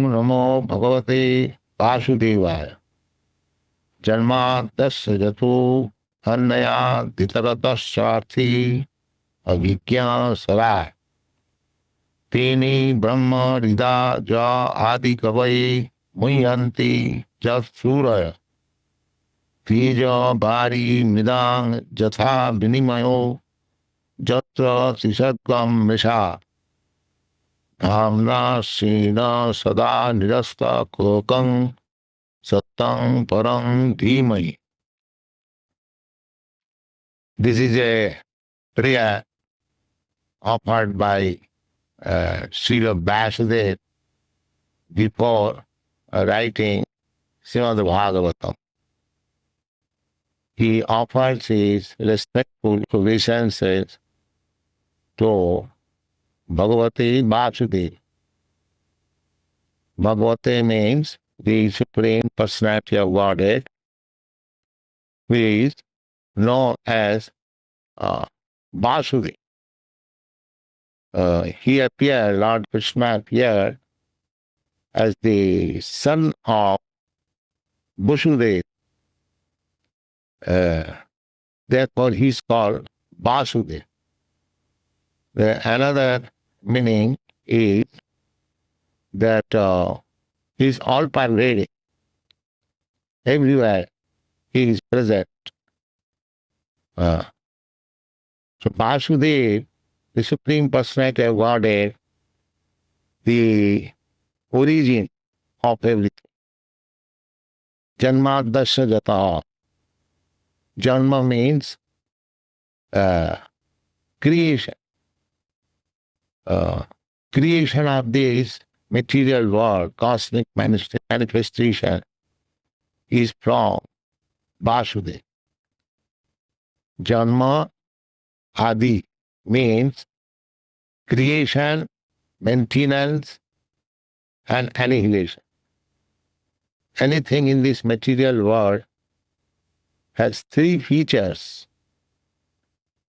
namo Bhagavate Vāsudevāya. Janma-adi yato nvayād itarataś abhijñaḥ tene brahma hṛdā ādi-kavaye muhyanti sūrayaḥ tejo-vāri-mṛdāṁ yathā vinimayo yatra tri-sargam mṛṣā dhāmnā śrīla sada nirasta-kuhakaṁ satyam param dhīmahi. This is a prayer offered by Śrīla Vyāsadeva before writing Śrīmad-Bhāgavatam. He offers his respectful obeisances to Bhagavate Vāsudeva. Bhagavate means the Supreme Personality of Godhead, who is known as Vāsudeva. He appeared, Lord Krishna appeared as the son of Vasudeva. Therefore he is called Vāsudeva. Another meaning is that he is all-pervading. Everywhere he is present. So Vāsudeva, the Supreme Personality of Godhead, the origin of everything. Janma-adi yathā. Janma means creation. Creation of this material world, cosmic manifestation, is from Vāsudeva. Janma-adi means creation, maintenance, and annihilation. Anything in this material world has three features.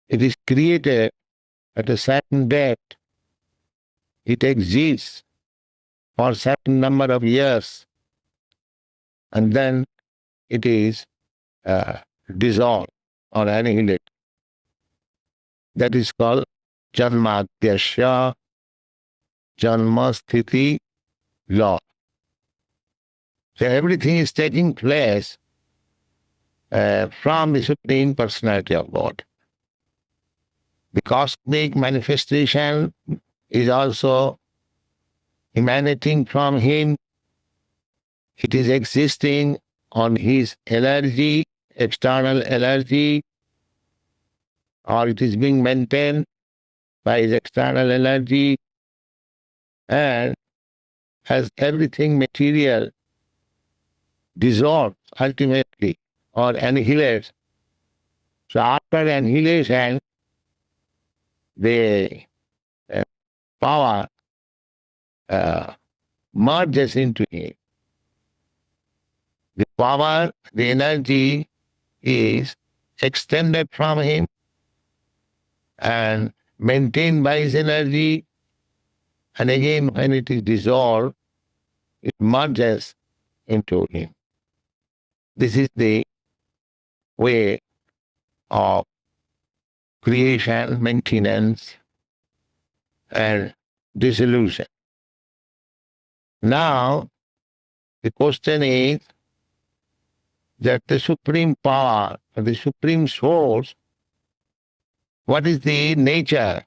It is created at a certain date. It exists for a certain number of years, and then it is dissolved or annihilated. That is called Janma-adi, asya-janmasthiti law. So everything is taking place from the Supreme Personality of God. The cosmic manifestation is also emanating from him. It is existing on his energy, external energy, or it is being maintained by his external energy, and has everything material dissolved ultimately or annihilates. So after annihilation, the power merges into him. The power, the energy is extended from him and maintained by his energy, and again when it is dissolved, it merges into him. This is the way of creation, maintenance, and dissolution. Now, the question is that the supreme power, the supreme source, what is the nature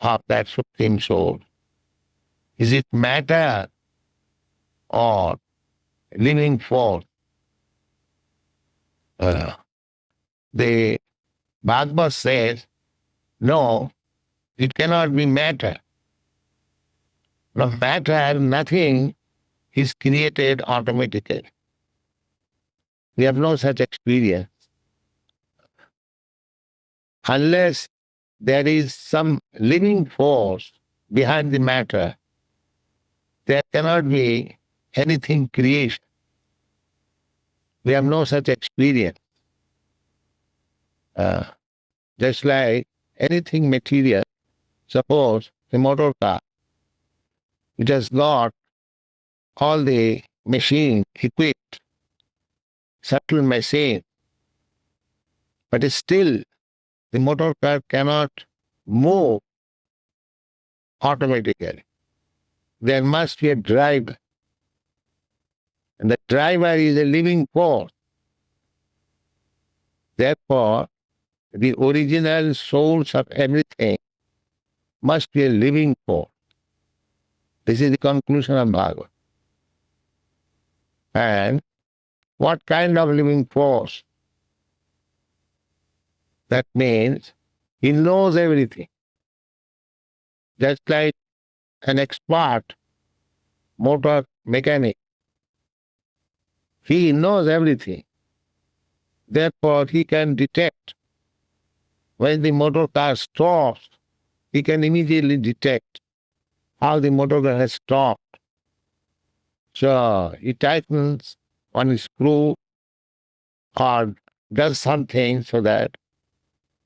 of that supreme source? Is it matter or living force? The Bhagavad says, no, it cannot be matter. From matter, nothing is created automatically. We have no such experience. Unless there is some living force behind the matter, there cannot be anything creation. We have no such experience. Just like anything material, suppose a motor car, it has got all the machine equipped, subtle machine, but still the motor car cannot move automatically. There must be a driver. And the driver is a living force. Therefore, the original source of everything must be a living force. This is the conclusion of Bhagavatam. And what kind of living force? That means he knows everything. Just like an expert motor mechanic. He knows everything. Therefore, he can detect when the motor car stops, he can immediately detect how the motor car has stopped. So he tightens one screw or does something so that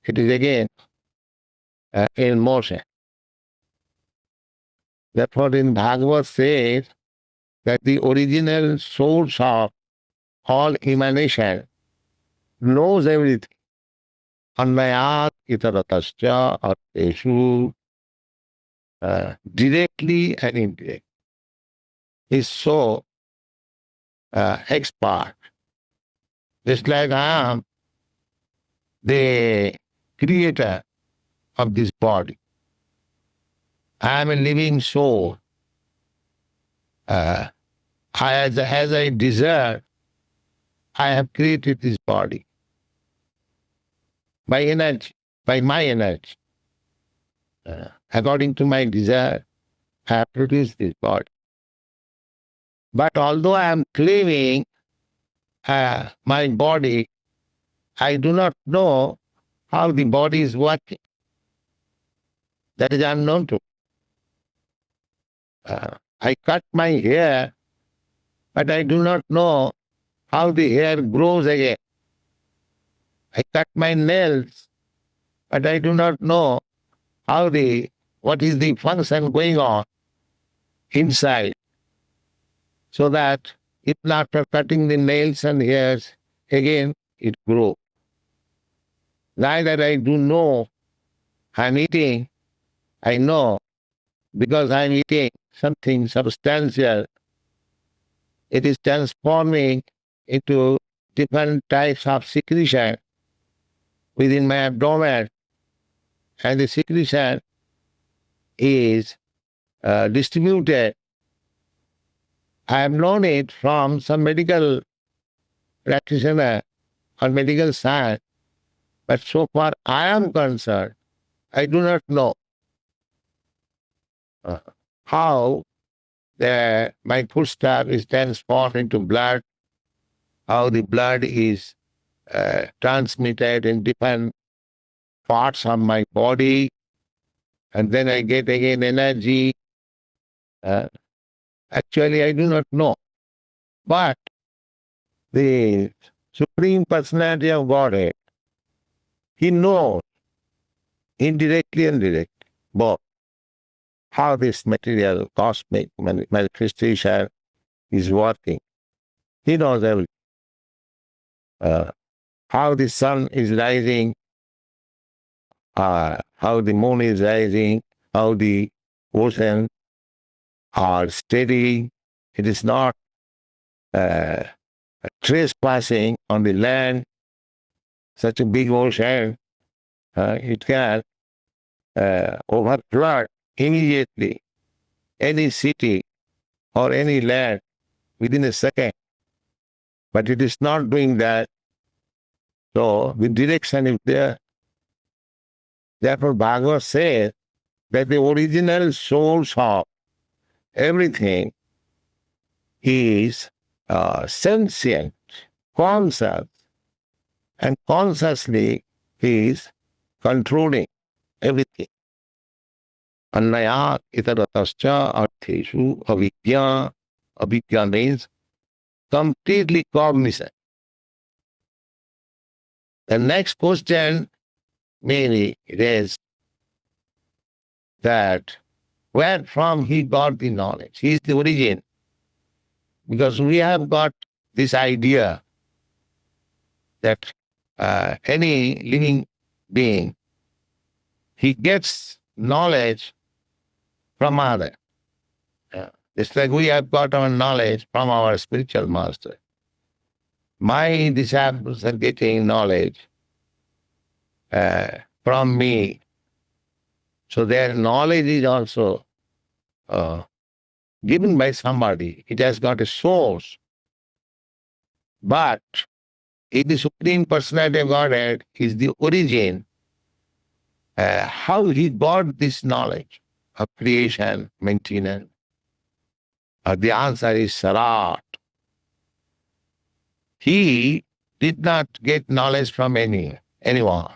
it is again in motion. Therefore, in Bhagavad says that the original source of all emanation knows everything. nvayād itarataś cārtheṣv, directly and indirectly. Is so expert. Just like I am the creator of this body. I am a living soul. As I desire, I have created this body by energy, by my energy. According to my desire, I have produced this body. But although I am claiming my body, I do not know how the body is working. That is unknown to me. I cut my hair, but I do not know how the hair grows again. I cut my nails, but I do not know what is the function going on inside. So that if after cutting the nails and hairs, again it grows. Neither I do know I am eating, I know because I am eating something substantial. It is transforming into different types of secretion within my abdomen, and the secretion is distributed. I have known it from some medical practitioner or medical science, but so far I am concerned, I do not know how my foodstuff is transformed into blood, how the blood is transmitted in different parts of my body, and then I get again energy. Actually, I do not know. But the Supreme Personality of Godhead, he knows indirectly and directly both how this material cosmic manifestation is working. He knows everything. How the sun is rising, how the moon is rising, how the ocean are steady. It is not trespassing on the land. Such a big ocean, it can overflood immediately any city or any land within a second. But it is not doing that. So the direction is there. Therefore, Bhagavad says that the original source of everything is sentient, conscious, and consciously is controlling everything. Nvayād itarataś artheshu abhijñaḥ. Abhijñaḥ means completely cognizant. The next question may be raised that where from he got the knowledge? He is the origin. Because we have got this idea that any living being, he gets knowledge from other. It's like we have got our knowledge from our spiritual master. My disciples are getting knowledge from me. So their knowledge is also given by somebody. It has got a source. But in the Supreme Personality of Godhead is the origin. How he got this knowledge of creation, maintenance? The answer is svarāṭ. He did not get knowledge from anyone.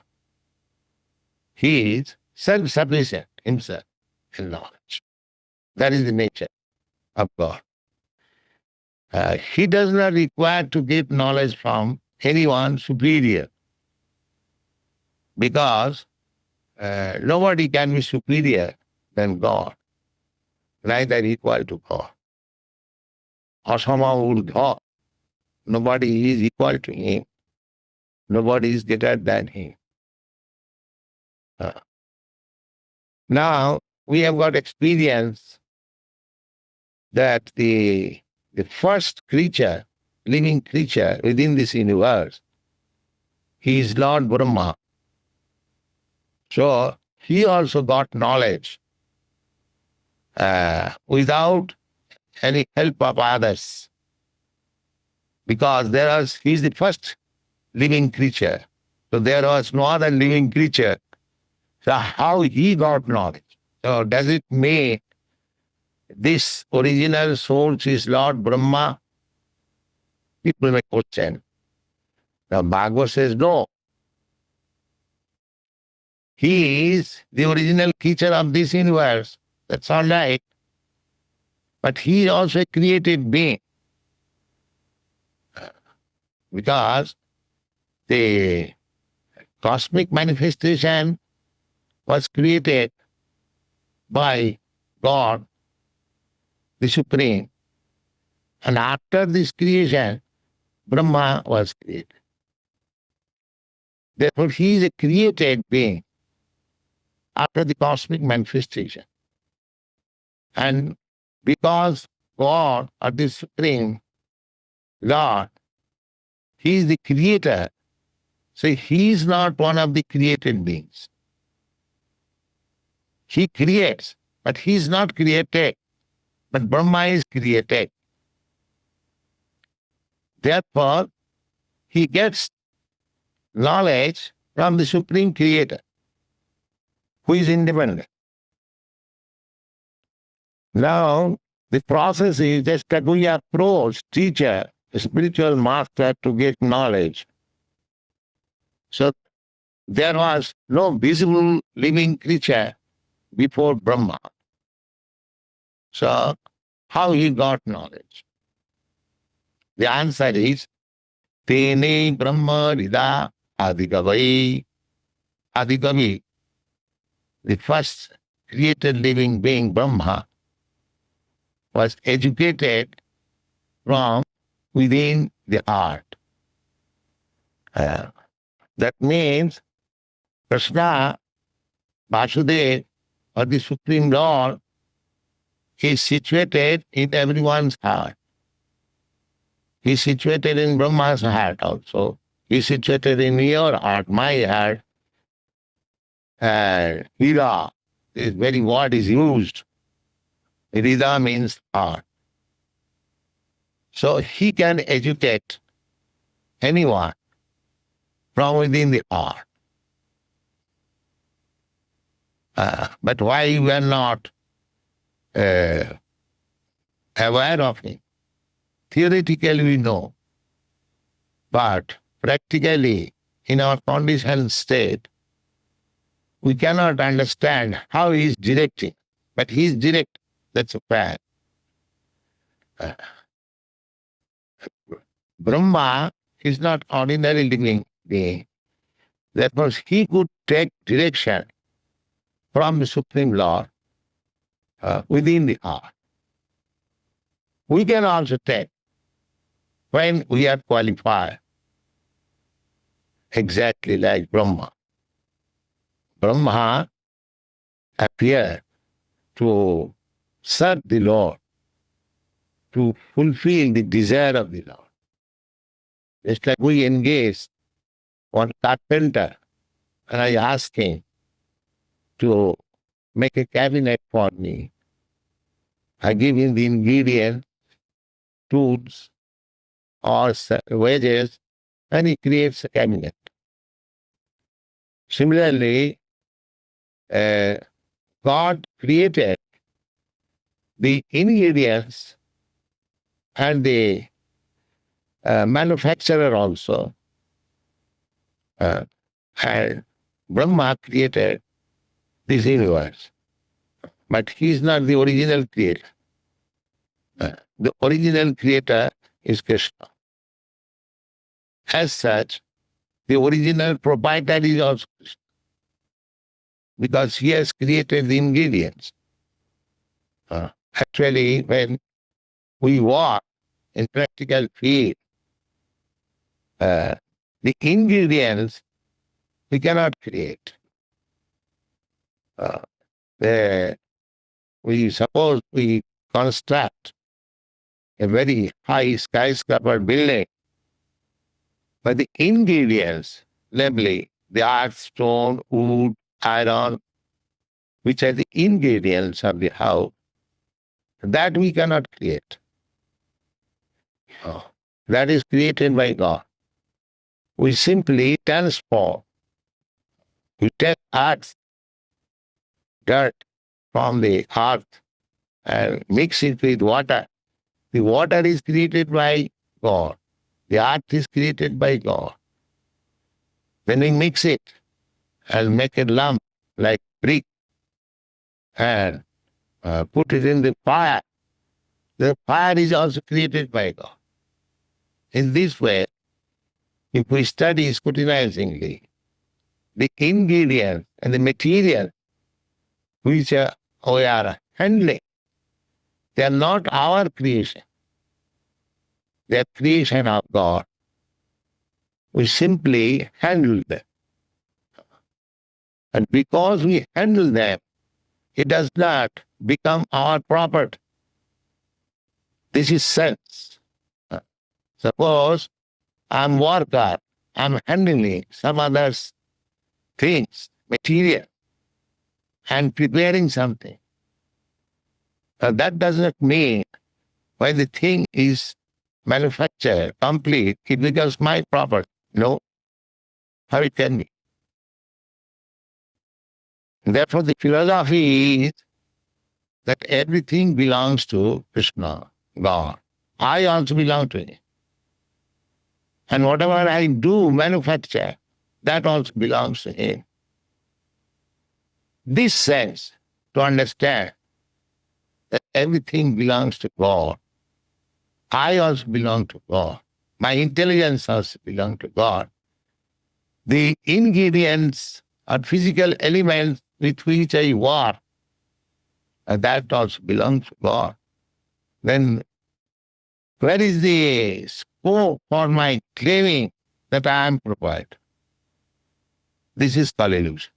He is self-sufficient himself in knowledge. That is the nature of God. He does not require to get knowledge from anyone superior, because nobody can be superior than God, neither equal to God. Asama-urdhva. Nobody is equal to him. Nobody is greater than him. Now, we have got experience that the first creature, living creature within this universe, he is Lord Brahma. So, he also got knowledge without any help of others, because he is the first living creature. So there was no other living creature. So how he got knowledge? So does it mean this original source is Lord Brahma? People may question. Now Bhagavad says no. He is the original creature of this universe. That's all right. But he is also a created being. Because the cosmic manifestation was created by God, the Supreme. And after this creation, Brahma was created. Therefore, he is a created being after the cosmic manifestation. And because God, or the Supreme Lord, he is the creator, so he is not one of the created beings. He creates, but he is not created. But Brahma is created. Therefore, he gets knowledge from the Supreme Creator, who is independent. Now, the process is just that we approach teacher, a spiritual master, to get knowledge. So there was no visible living creature before Brahma. So how he got knowledge? The answer is tene brahma hṛdā ādi-kavaye. Ādi-kavaye, the first created living being, Brahma, was educated from within the heart. That means Krishna, Vāsudeva, or the Supreme Lord, is situated in everyone's heart. He is situated in Brahma's heart also. He is situated in your heart, my heart. And hṛdā, this very word is used. Hṛdā means heart. So he can educate anyone from within the heart. But why we are not aware of him? Theoretically we know, but practically in our conditioned state, we cannot understand how he is directing. But he is direct, that's a fact. Brahma is not ordinary living being. Therefore, he could take direction from the Supreme Lord within the heart. We can also take when we are qualified, exactly like Brahma. Brahma appeared to serve the Lord, to fulfill the desire of the Lord. It's like we engage one carpenter, and I ask him to make a cabinet for me. I give him the ingredients, tools, or wages, and he creates a cabinet. Similarly, God created the ingredients and the manufacturer also. And Brahma created this universe. But he is not the original creator. The original creator is Krishna. As such, the original proprietor is also Krishna, because he has created the ingredients. Actually, when we walk in practical field, the ingredients we cannot create. Suppose we construct a very high skyscraper building, but the ingredients, namely the earth, stone, wood, iron, which are the ingredients of the house, that we cannot create. That is created by God. We simply transform. We take earth, dirt from the earth and mix it with water. The water is created by God. The earth is created by God. Then we mix it and make a lump like brick and put it in the fire. The fire is also created by God. In this way, if we study scrutinizingly, the ingredients and the material which we are handling, they are not our creation. They are creation of God. We simply handle them. And because we handle them, it does not become our property. This is sense. Suppose I'm worker, I'm handling some other's things, material, and preparing something. That does not mean when the thing is manufactured, complete, it becomes my property. No. How it can be? Therefore, the philosophy is that everything belongs to Krishna, God. I also belong to Him. And whatever I do, manufacture, that also belongs to Him. This sense, to understand that everything belongs to God, I also belong to God, my intelligence also belongs to God, the ingredients or physical elements with which I work, that also belongs to God. Then where is the scope for my claiming that I am proprietor? This is called illusion.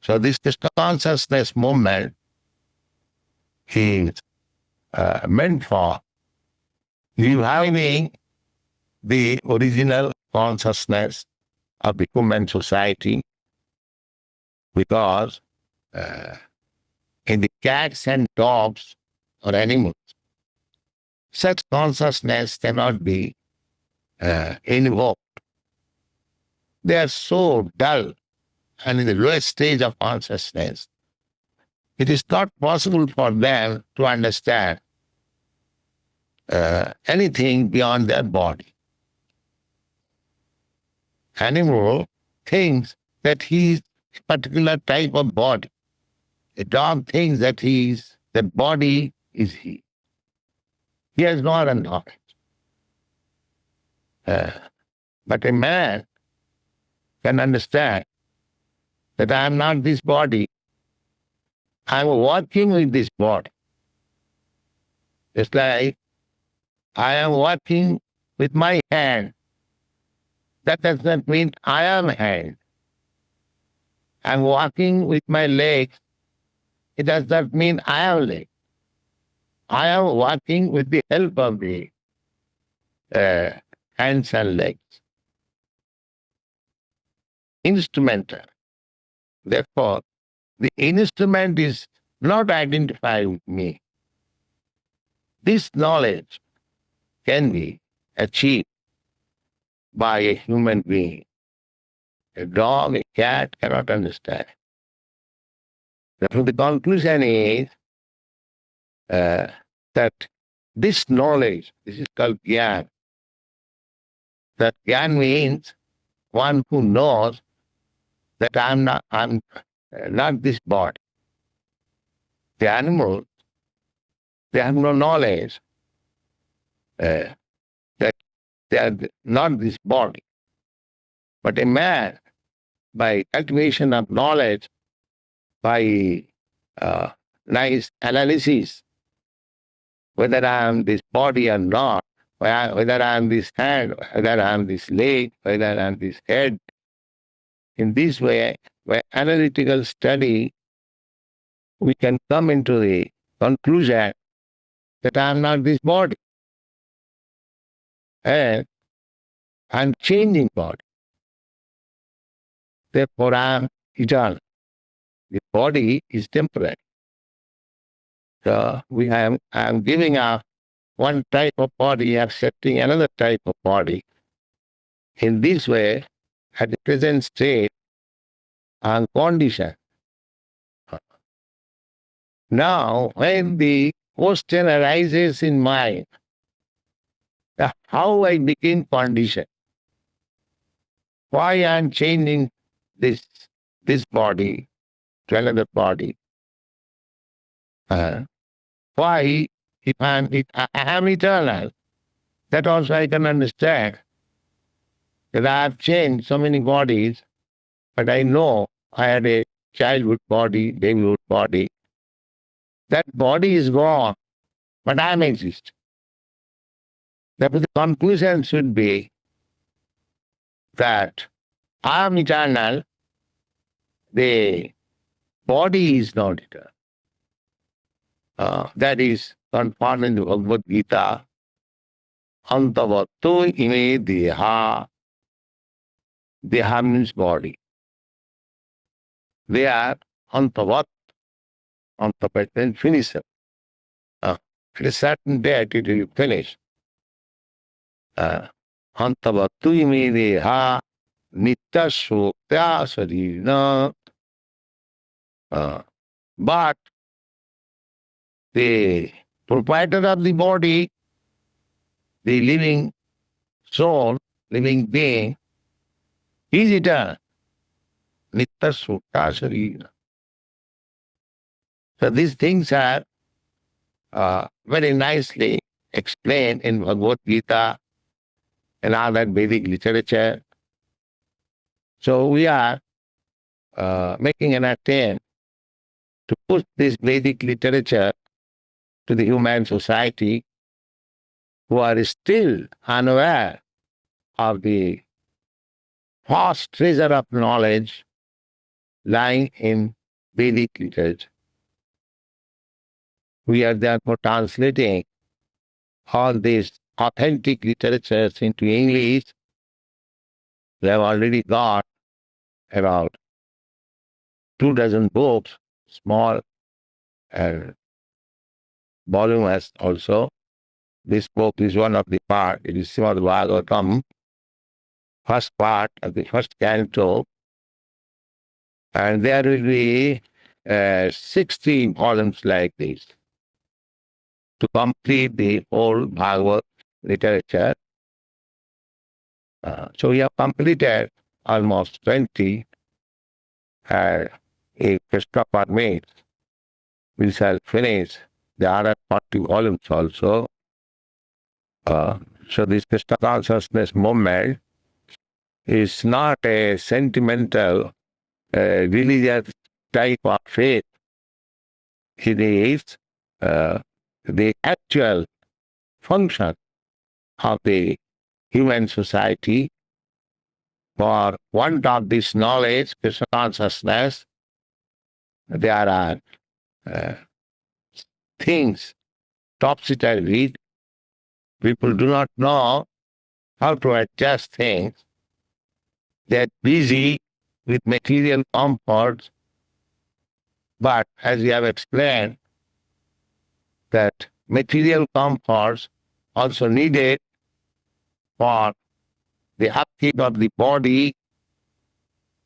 So this Krishna consciousness movement is meant for reviving the original consciousness of the human society, because in the cats and dogs or animals, such consciousness cannot be invoked. They are so dull and in the lowest stage of consciousness. It is not possible for them to understand anything beyond their body. Animal thinks that he is a particular type of body. A dog thinks that that body is he. He has no other knowledge. But a man can understand that I am not this body. I am working with this body. It's like I am working with my hand. That does not mean I am hand. I am walking with my legs. It does not mean I am leg. I am walking with the help of the hands and legs. Instrumental. Therefore, the instrument is not identified with me. This knowledge can be achieved by a human being. A dog, a cat cannot understand. Therefore, the conclusion is that this knowledge, this is called jnana. That jnana means one who knows that I'm not this body. The animals, they have no knowledge that they are not this body. But a man, by cultivation of knowledge, by nice analysis, whether I am this body or not, whether I am this hand, whether I am this leg, whether I am this head, in this way, by analytical study, we can come into the conclusion that I am not this body. And I am changing body. Therefore, I am eternal. The body is temporary. So I am giving up one type of body, accepting another type of body. In this way, at the present state, I am conditioned. Now, when the question arises in mind, how I became conditioned, why I am changing this body to another body, why, if I am eternal, that also I can understand, that I have changed so many bodies, but I know I had a childhood body, babyhood body. That body is gone, but I am exist. Therefore, the conclusion should be that I am eternal, the body is not eternal. That is confirmed in the Bhagavad Gita. Antavatto ime deha. Deha means body. They are antavat. Antavat means finisher. At a certain date it will finish. Antavatto ime deha. Nirasta-kuhakaṁ. But the proprietor of the body, the living soul, living being, is eternal. Nirasta-kuhakaṁ. So these things are very nicely explained in Bhagavad Gita and other Vedic literature. So we are making an attempt to push this Vedic literature to the human society who are still unaware of the vast treasure of knowledge lying in Vedic literature. We are therefore translating all these authentic literatures into English. We have already got about 24 books, small and voluminous also. This book is one of the part. It is Śrīmad-Bhāgavatam, first part of the first canto. And there will be 16 volumes like this to complete the whole Bhagavad literature. So we have completed almost 20. If Krishna permits, we shall finish the other 40 volumes also. So this Krishna consciousness movement is not a sentimental, religious type of faith. It is the actual function of the human society. For want of this knowledge, Krishna consciousness, there are things topsy-turvy. People do not know how to adjust things. They are busy with material comforts. But as we have explained, that material comforts also needed for the upkeep of the body,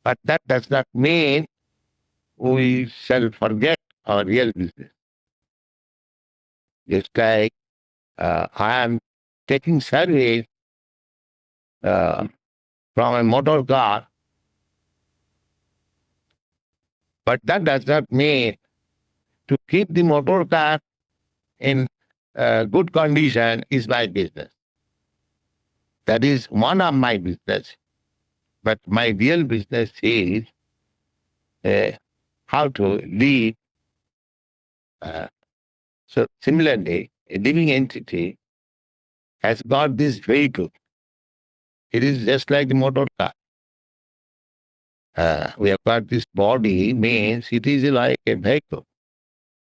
but that does not mean we shall forget our real business. Just like I am taking service from a motor car, but that does not mean to keep the motor car in good condition is my business. That is one of my business. But my real business is how to live. So similarly, a living entity has got this vehicle. It is just like the motor car. We have got this body, means it is like a vehicle.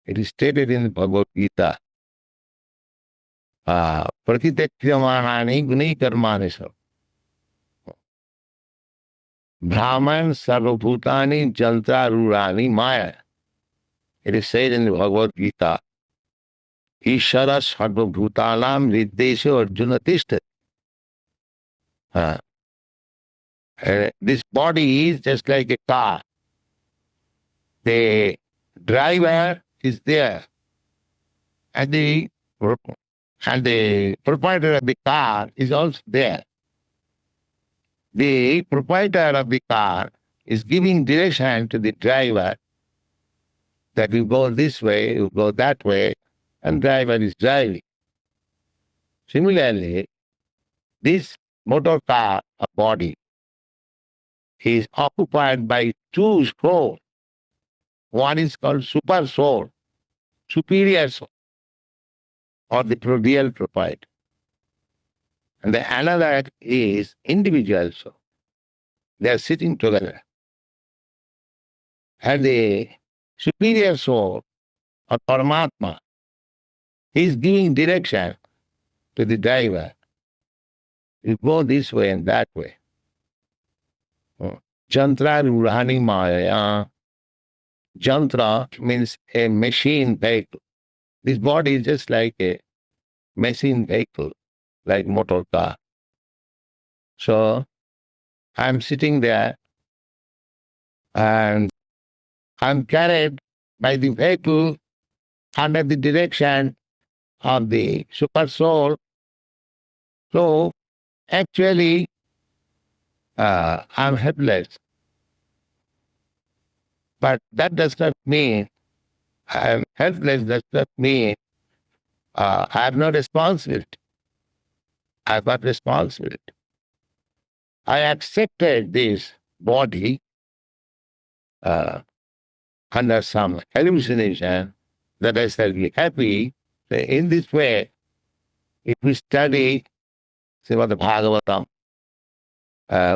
It is stated in the Bhagavad Gita. Prakritakryamānāni gunai karmāni sab. Brahman sarvabhutani jantra-rūrāni maya. It is said in the Bhagavad Gita. Ishara sarvabhutānam riddesho arjuna tishtati. This body is just like a car. The driver is there, and the proprietor of the car is also there. The proprietor of the car is giving direction to the driver that you go this way, you go that way, and driver is driving. Similarly, this motor car, a body, is occupied by two souls. One is called super soul, superior soul, or the real proprietor. And the another is individual soul. They are sitting together. And the superior soul, or Paramatma, he is giving direction to the driver. You go this way and that way. Jantra-rūrāni maya. Jantra means a machine vehicle. This body is just like a machine vehicle, like motor car. So I'm sitting there and I'm carried by the vehicle under the direction of the super soul. So actually I'm helpless. But that does not mean I am helpless, does not mean I have no responsibility. I have got responsibility. I accepted this body under some hallucination that I shall be happy. So in this way, if we study Srimad Bhagavatam,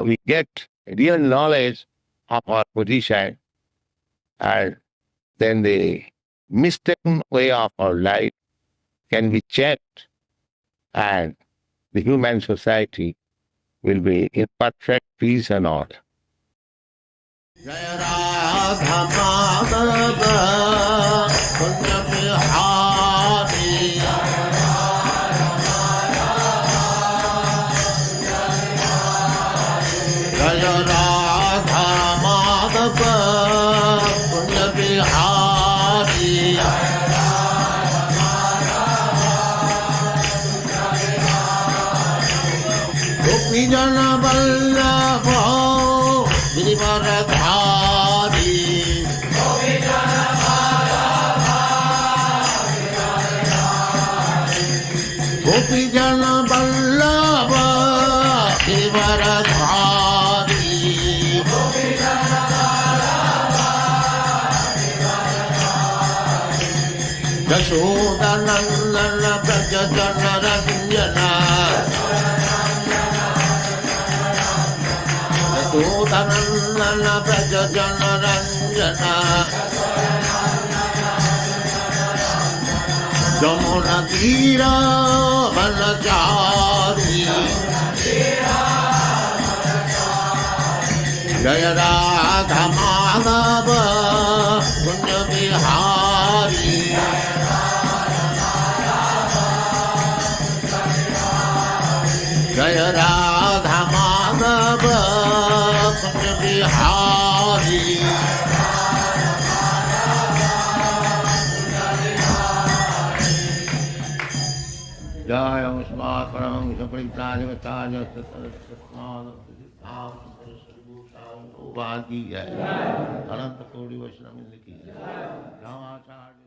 we get real knowledge of our position, and then the mistaken way of our life can be checked, and the human society will be in perfect peace and order. Yashodanandana Prajajanaranyana Nandana Braja Jana Ranjana Jamuna Tira Vanachari Jaya Radha Madhava Punya Vihari Jaya Radha Madhava Punya Vihari Jaya Musmat Parang Sapri Pradivataja Sattva Janma-adi Ananta Kodi Vaishnava Niki Janma-adi